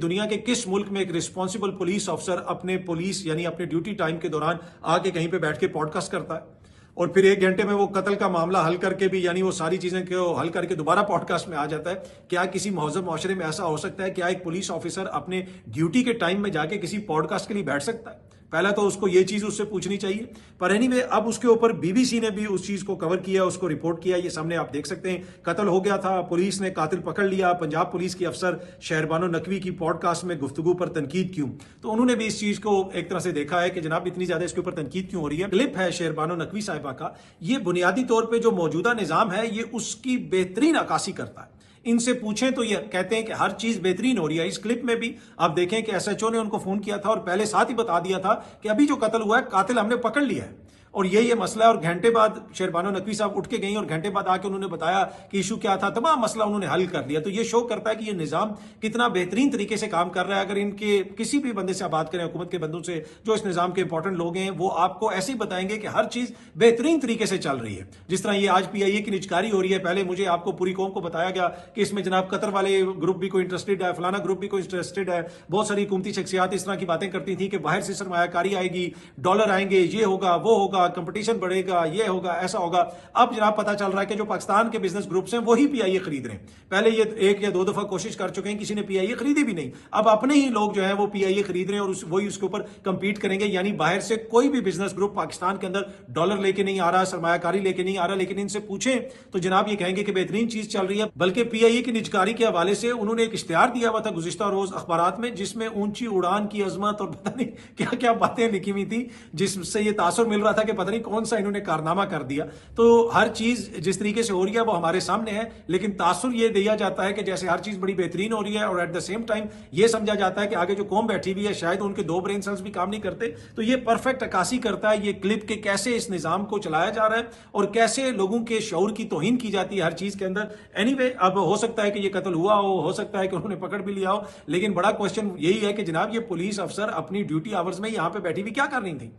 دنیا کے کس ملک میں ایک رسپانسبل پولیس افسر اپنے پولیس یعنی اپنے ڈیوٹی ٹائم کے دوران آ کے کہیں پہ بیٹھ کے پوڈ کاسٹ کرتا ہے اور پھر 1 گھنٹے میں وہ قتل کا معاملہ حل کر کے بھی یعنی وہ ساری چیزیں حل کر کے دوبارہ پوڈ کاسٹ میں آ جاتا ہے؟ کیا کسی مہذب معاشرے میں ایسا ہو سکتا ہے؟ کیا ایک پولیس آفیسر اپنے ڈیوٹی کے ٹائم میں جا کے کسی پوڈ کاسٹ کے لیے بیٹھ سکتا ہے؟ پہلا تو اس کو یہ چیز اس سے پوچھنی چاہیے. پر اینی وے اب اس کے اوپر بی بی سی نے بھی اس چیز کو کور کیا, اس کو رپورٹ کیا. یہ سامنے آپ دیکھ سکتے ہیں, قتل ہو گیا تھا, پولیس نے قاتل پکڑ لیا. پنجاب پولیس کی افسر شہربانو نقوی کی پوڈ کاسٹ میں گفتگو پر تنقید کیوں؟ تو انہوں نے بھی اس چیز کو ایک طرح سے دیکھا ہے کہ جناب اتنی زیادہ اس کے اوپر تنقید کیوں ہو رہی ہے. کلپ ہے شہربانو نقوی صاحبہ کا, یہ بنیادی طور پہ جو موجودہ نظام ہے یہ اس کی بہترین عکاسی کرتا ہے. ان سے پوچھیں تو یہ کہتے ہیں کہ ہر چیز بہترین ہو رہی ہے. اس کلپ میں بھی آپ دیکھیں کہ ایس ایچ او نے ان کو فون کیا تھا اور پہلے ساتھ ہی بتا دیا تھا کہ ابھی جو قتل ہوا ہے قاتل ہم نے پکڑ لیا ہے اور یہ مسئلہ ہے. اور گھنٹے بعد شہربانو نقوی صاحب اٹھ کے گئیں اور گھنٹے بعد آ کے انہوں نے بتایا کہ ایشو کیا تھا, تمام مسئلہ انہوں نے حل کر لیا. تو یہ شو کرتا ہے کہ یہ نظام کتنا بہترین طریقے سے کام کر رہا ہے. اگر ان کے کسی بھی بندے سے آپ بات کریں, حکومت کے بندوں سے جو اس نظام کے امپورٹنٹ لوگ ہیں, وہ آپ کو ایسے ہی بتائیں گے کہ ہر چیز بہترین طریقے سے چل رہی ہے. جس طرح یہ آج پی آئی اے کی نجکاری ہو رہی ہے, پہلے مجھے آپ کو پوری قوم کو بتایا گیا کہ اس میں جناب قطر والے گروپ بھی کوئی انٹرسٹڈ ہے, فلانا گروپ بھی کوئی انٹرسٹڈ ہے. بہت ساری حکومتی شخصیات اس طرح کی باتیں کرتی تھیں کہ باہر سے سرمایہ کاری آئے گی, ڈالر آئیں گے, یہ ہوگا وہ ہوگا, کمپٹیشن بڑھے گا, یہ ہوگا ایسا ہوگا. اب جناب پتا چل رہا ہے کہ جو پاکستان کے بزنس گروپس ہیں وہی پی آئی اے خرید رہے ہیں. پہلے یہ 1 یا 2 دفعہ کوشش کر چکے ہیں, کسی نے پی آئی اے خریدی بھی نہیں. اب اپنے ہی لوگ جو ہیں وہ پی آئی اے خرید رہے ہیں اور وہی اس کے اوپر کمپیٹ کریں گے. یعنی باہر سے کوئی بھی بزنس گروپ پاکستان کے اندر ڈالر لے کے نہیں آ رہا, سرمایہ کاری لے کے نہیں آ رہا. لیکن ان سے پوچھیں تو جناب یہ کہیں گے کہ بہترین چیز چل رہی ہے. بلکہ پی آئی اے کی نجکاری کے حوالے سے انہوں نے ایک اشتہار دیا ہوا تھا گزشتہ روز اخبارات میں, جس میں اونچی اڑان کی عظمت اور پتہ نہیں کیا کیا باتیں لکھی ہوئی تھی, جس سے یہ تاثر مل رہا تھا کہ پتہ نہیں کون سا انہوں نے کارنامہ کر دیا. تو ہر چیز جس طریقے سے ہو رہی ہے وہ ہمارے سامنے ہے, لیکن تاثر یہ دیا جاتا ہے کہ جیسے ہر چیز بڑی بہترین ہو رہی ہے اور ایٹ دا سیم ٹائم یہ سمجھا جاتا ہے کہ آگے جو قوم بیٹھی ہوئی ہے شاید ان کے 2 برین سیلز بھی کام نہیں کرتے. تو یہ پرفیکٹ عکاسی کرتا ہے یہ کلپ کہ کیسے اس نظام کو چلایا جا رہا ہے اور کیسے لوگوں کے شعور کی توہین کی جاتی ہے ہر چیز کے اندر. اینی وے اب ہو سکتا ہے کہ یہ قتل ہوا ہو سکتا ہے کہ انہوں نے پکڑ بھی لیا ہو, لیکن بڑا کوشچن یہی ہے کہ جناب یہ پولیس افسر اپنی ڈیوٹی آورز میں یہاں پہ بیٹھی ہوئی کیا کر رہی تھی؟